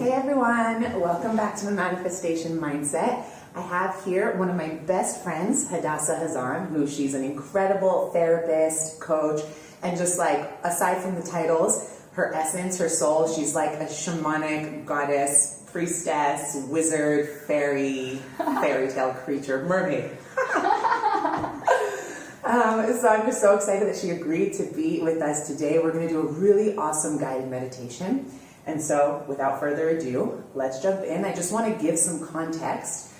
Hey everyone, welcome back to the Manifestation Mindset. I have here one of my best friends, Hadassah Hazan, who she's an incredible therapist, coach, and just like, aside from the titles, her essence, her soul, she's like a shamanic goddess, priestess, wizard, fairy tale creature, mermaid. So I'm just so excited that she agreed to be with us today. We're going to do a really awesome guided meditation. And so without further ado, let's jump in. I just want to give some context.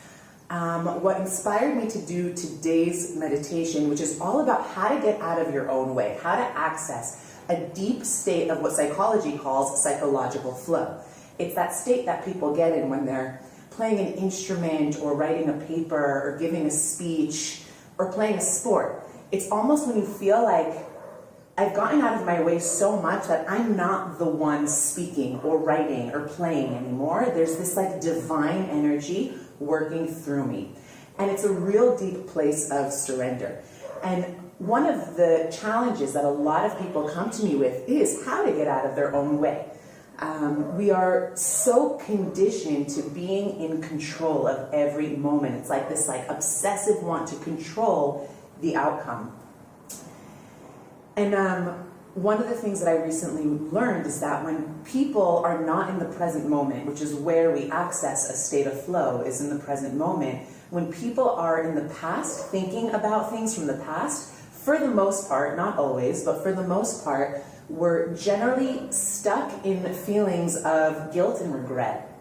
What inspired me to do today's meditation, which is all about how to get out of your own way, how to access a deep state of what psychology calls psychological flow. It's that state that people get in when they're playing an instrument or writing a paper or giving a speech or playing a sport. It's almost when you feel like I've gotten out of my way so much that I'm not the one speaking or writing or playing anymore. There's this like divine energy working through me. And it's a real deep place of surrender. And one of the challenges that a lot of people come to me with is how to get out of their own way. We are so conditioned to being in control of every moment. It's like this like obsessive want to control the outcome. And one of the things that I recently learned is that when people are not in the present moment, which is where we access a state of flow, is in the present moment, when people are in the past, thinking about things from the past, for the most part, not always, but for the most part, we're generally stuck in feelings of guilt and regret.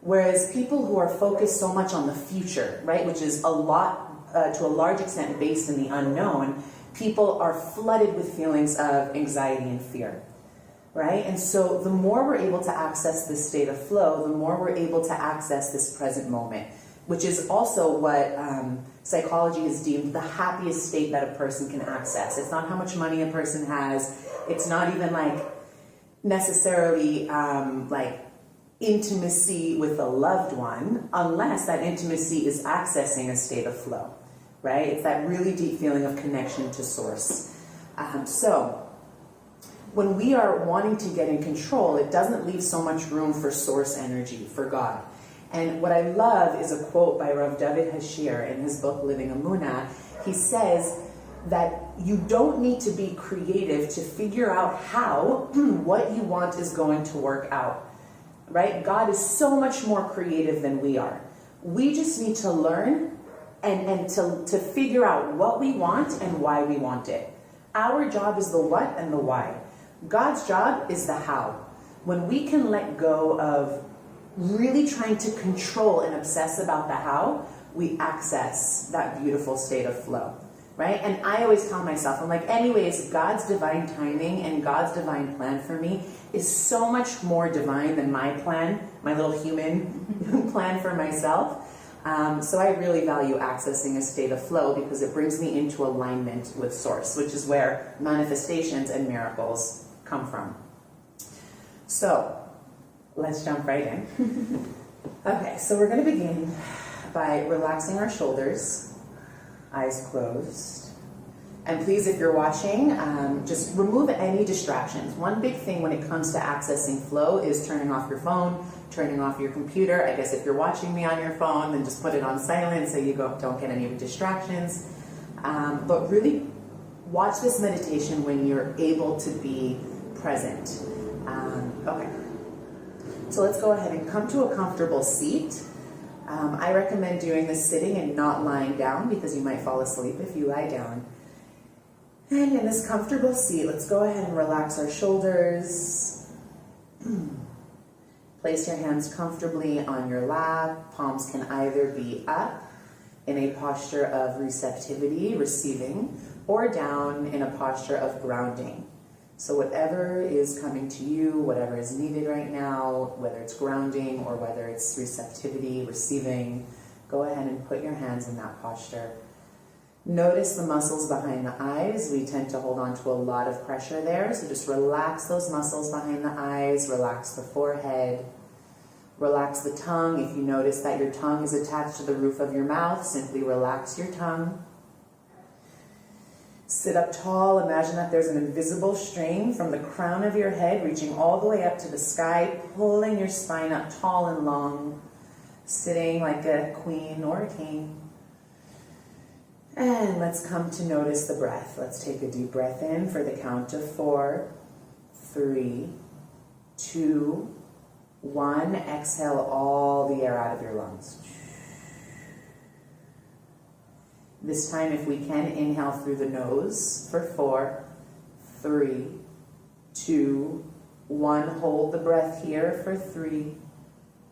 Whereas people who are focused so much on the future, right, which is a lot, to a large extent based in the unknown, people are flooded with feelings of anxiety and fear, right? And so the more we're able to access this state of flow, the more we're able to access this present moment, which is also what psychology has deemed the happiest state that a person can access. It's not how much money a person has. It's not even like necessarily like intimacy with a loved one, unless that intimacy is accessing a state of flow, right? It's that really deep feeling of connection to source. So when we are wanting to get in control, it doesn't leave so much room for source energy, for God. And what I love is a quote by Rav David Hashir in his book, Living Amunah. He says that you don't need to be creative to figure out how what you want is going to work out. Right? God is so much more creative than we are. We just need to learn and to figure out what we want and why we want it. Our job is the what and the why. God's job is the how. When we can let go of really trying to control and obsess about the how, we access that beautiful state of flow. Right? And I always tell myself, I'm like, anyways, God's divine timing and God's divine plan for me is so much more divine than my plan, my little human plan for myself. So I really value accessing a state of flow because it brings me into alignment with source, which is where manifestations and miracles come from. So let's jump right in. Okay, so we're going to begin by relaxing our shoulders, eyes closed. And please, if you're watching, just remove any distractions. One big thing when it comes to accessing flow is turning off your phone, turning off your computer. I guess if you're watching me on your phone, then just put it on silent so you don't get any distractions. But really watch this meditation when you're able to be present. Okay. So let's go ahead and come to a comfortable seat. I recommend doing this sitting and not lying down because you might fall asleep if you lie down. And in this comfortable seat, let's go ahead and relax our shoulders. Place your hands comfortably on your lap. Palms can either be up in a posture of receptivity, receiving, or down in a posture of grounding. So whatever is coming to you, whatever is needed right now, whether it's grounding or whether it's receptivity, receiving, go ahead and put your hands in that posture. Notice the muscles behind the eyes. We tend to hold on to a lot of pressure there, so just relax those muscles behind the eyes, relax the forehead, relax the tongue. If you notice that your tongue is attached to the roof of your mouth, simply relax your tongue. Sit up tall. Imagine that there's an invisible string from the crown of your head reaching all the way up to the sky, pulling your spine up tall and long, sitting like a queen or a king. And let's come to notice the breath. Let's take a deep breath in for the count of 4, 3, 2, 1. Exhale all the air out of your lungs. This time, if we can, inhale through the nose for 4, 3, 2, 1. Hold the breath here for 3,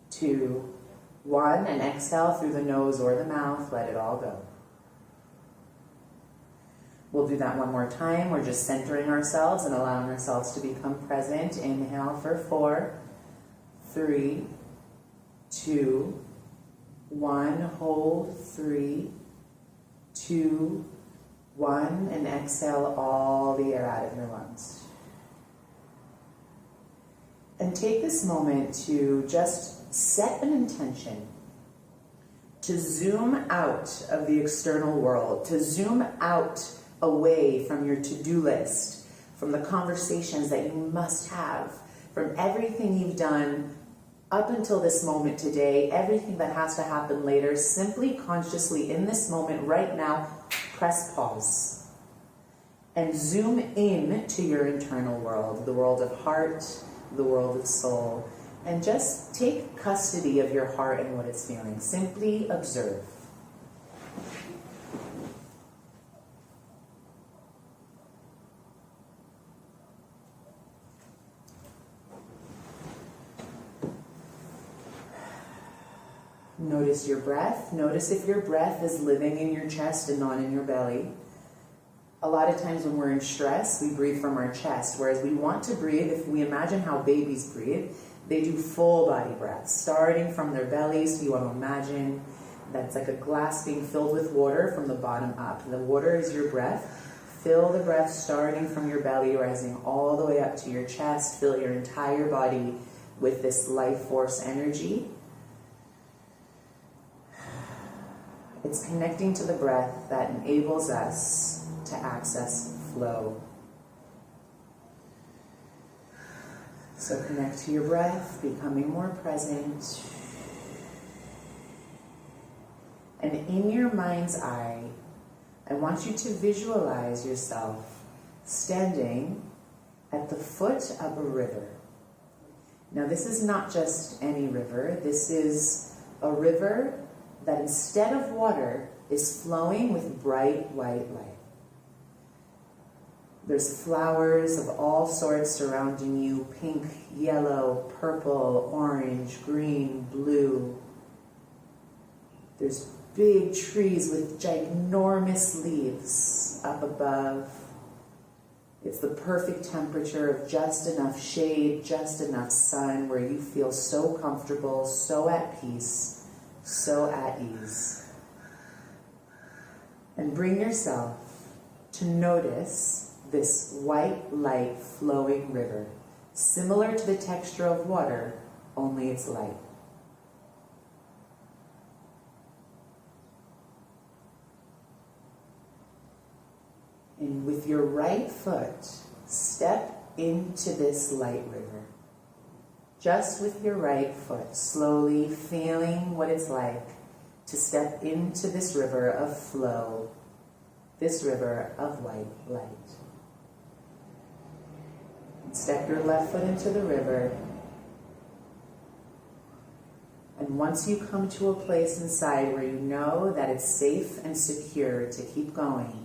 2, 1. And exhale through the nose or the mouth. Let it all go. We'll do that one more time. We're just centering ourselves and allowing ourselves to become present. Inhale for 4, 3, 2, 1. Hold 3, 2, 1. And exhale all the air out of your lungs. And take this moment to just set an intention to zoom out of the external world, to zoom out away from your to-do list, from the conversations that you must have, from everything you've done up until this moment today, everything that has to happen later. Simply, consciously, in this moment, right now, press pause and zoom in to your internal world, the world of heart, the world of soul, and just take custody of your heart and what it's feeling. Simply observe. Notice your breath. Notice if your breath is living in your chest and not in your belly. A lot of times when we're in stress, we breathe from our chest, whereas we want to breathe, if we imagine how babies breathe, they do full body breaths, starting from their bellies. So you want to imagine that's like a glass being filled with water from the bottom up. The water is your breath. Fill the breath starting from your belly, rising all the way up to your chest. Fill your entire body with this life force energy. It's connecting to the breath that enables us to access flow. So connect to your breath, becoming more present. And in your mind's eye, I want you to visualize yourself standing at the foot of a river. Now, this is not just any river. This is a river that instead of water is flowing with bright white light. There's flowers of all sorts surrounding you: pink, yellow, purple, orange, green, blue. There's big trees with ginormous leaves up above. It's the perfect temperature of just enough shade, just enough sun, where you feel so comfortable, so at peace, so at ease. And bring yourself to notice this white light flowing river, similar to the texture of water, only it's light. And with your right foot, step into this light river. Just with your right foot, slowly feeling what it's like to step into this river of flow, this river of white light. Step your left foot into the river. And once you come to a place inside where you know that it's safe and secure to keep going,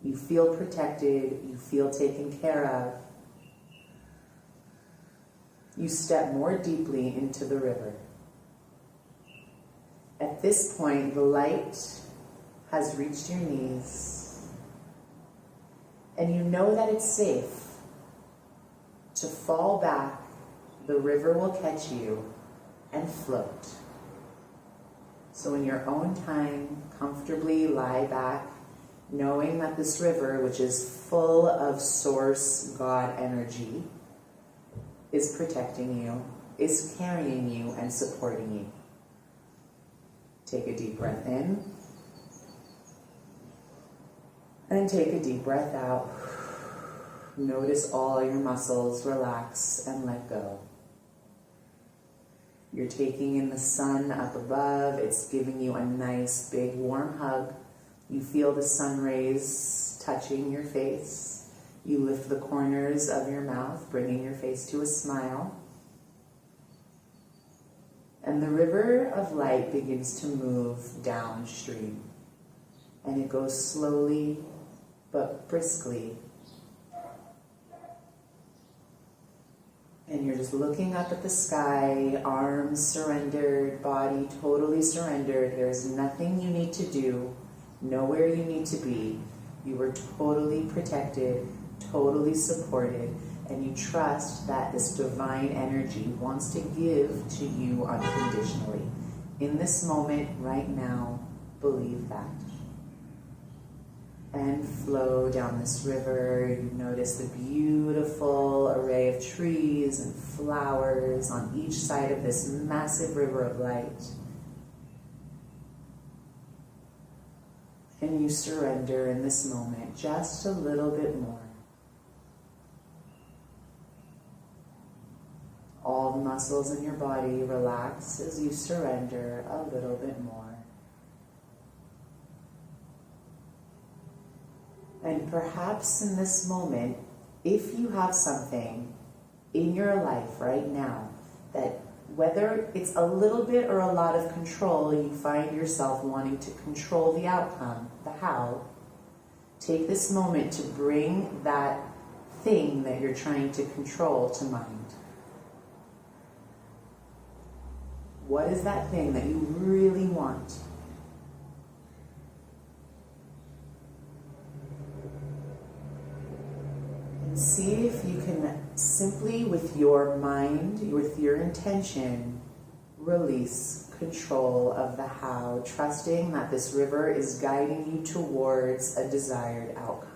you feel protected, you feel taken care of, you step more deeply into the river. At this point, the light has reached your knees, and you know that it's safe to fall back. The river will catch you and float. So in your own time, comfortably lie back, knowing that this river, which is full of source God energy, is protecting you, is carrying you and supporting you. Take a deep breath in. And take a deep breath out. Notice all your muscles relax and let go. You're taking in the sun up above. It's giving you a nice big warm hug. You feel the sun rays touching your face. You lift the corners of your mouth, bringing your face to a smile. And the river of light begins to move downstream. And it goes slowly but briskly. And you're just looking up at the sky, arms surrendered, body totally surrendered. There's nothing you need to do, nowhere you need to be. You are totally protected, totally supported, and you trust that this divine energy wants to give to you unconditionally. In this moment, right now, believe that. And flow down this river. You notice the beautiful array of trees and flowers on each side of this massive river of light. And you surrender in this moment just a little bit more. All the muscles in your body relax as you surrender a little bit more. And perhaps in this moment, if you have something in your life right now that whether it's a little bit or a lot of control, you find yourself wanting to control the outcome, the how, take this moment to bring that thing that you're trying to control to mind. What is that thing that you really want? See if you can simply, with your mind, with your intention, release control of the how, trusting that this river is guiding you towards a desired outcome.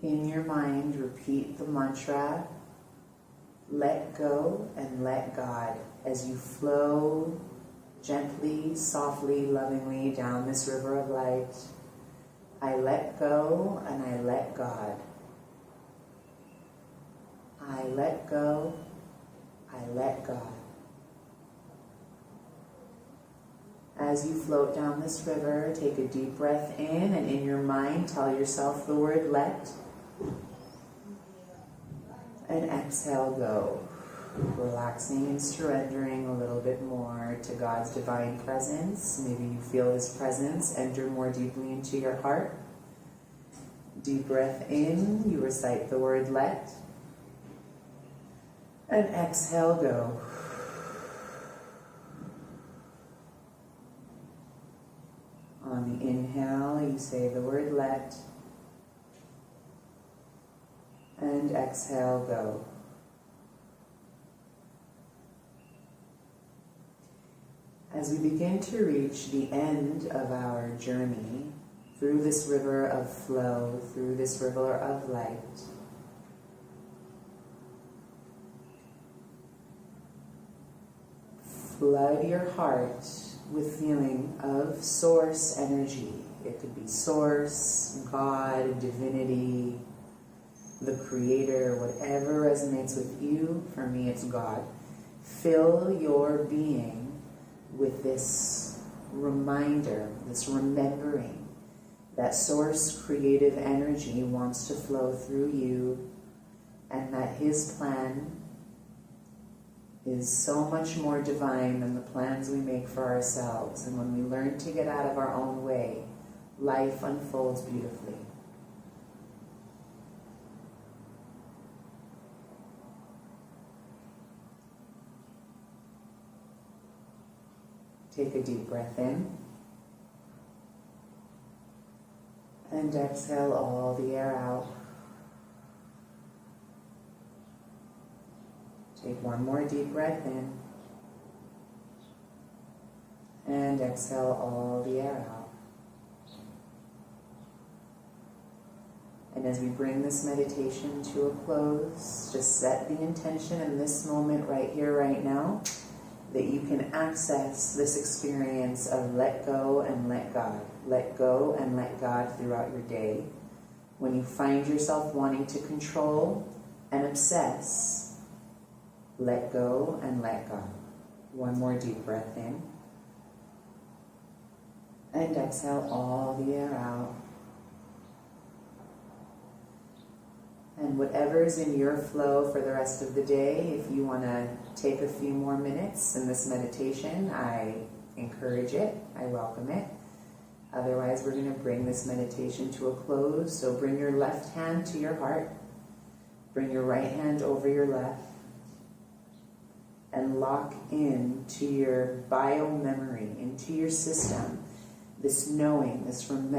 In your mind, repeat the mantra, let go and let God, as you flow gently, softly, lovingly down this river of light. I let go and I let God. I let go, I let God. As you float down this river, take a deep breath in, and in your mind, tell yourself the word let. And exhale, go. Relaxing and surrendering a little bit more to God's divine presence. Maybe you feel His presence enter more deeply into your heart. Deep breath in, you recite the word let. And exhale, go. On the inhale, you say the word let. And exhale, go. As we begin to reach the end of our journey through this river of flow, through this river of light, flood your heart with feeling of source energy. It could be source, God, divinity, the creator, whatever resonates with you. For me, it's God. Fill your being with this reminder, this remembering that source creative energy wants to flow through you, and that His plan is so much more divine than the plans we make for ourselves. And when we learn to get out of our own way, life unfolds beautifully. Take a deep breath in. And exhale all the air out. Take one more deep breath in. And exhale all the air out. And as we bring this meditation to a close, just set the intention in this moment right here, right now, that you can access this experience of let go and let God. Let go and let God throughout your day. When you find yourself wanting to control and obsess, let go and let God. One more deep breath in. And exhale all the air out. And whatever's in your flow for the rest of the day, if you want to take a few more minutes in this meditation, I encourage it. I welcome it. Otherwise, we're going to bring this meditation to a close. So bring your left hand to your heart. Bring your right hand over your left. And lock into your bio-memory, into your system, this knowing, this remembering.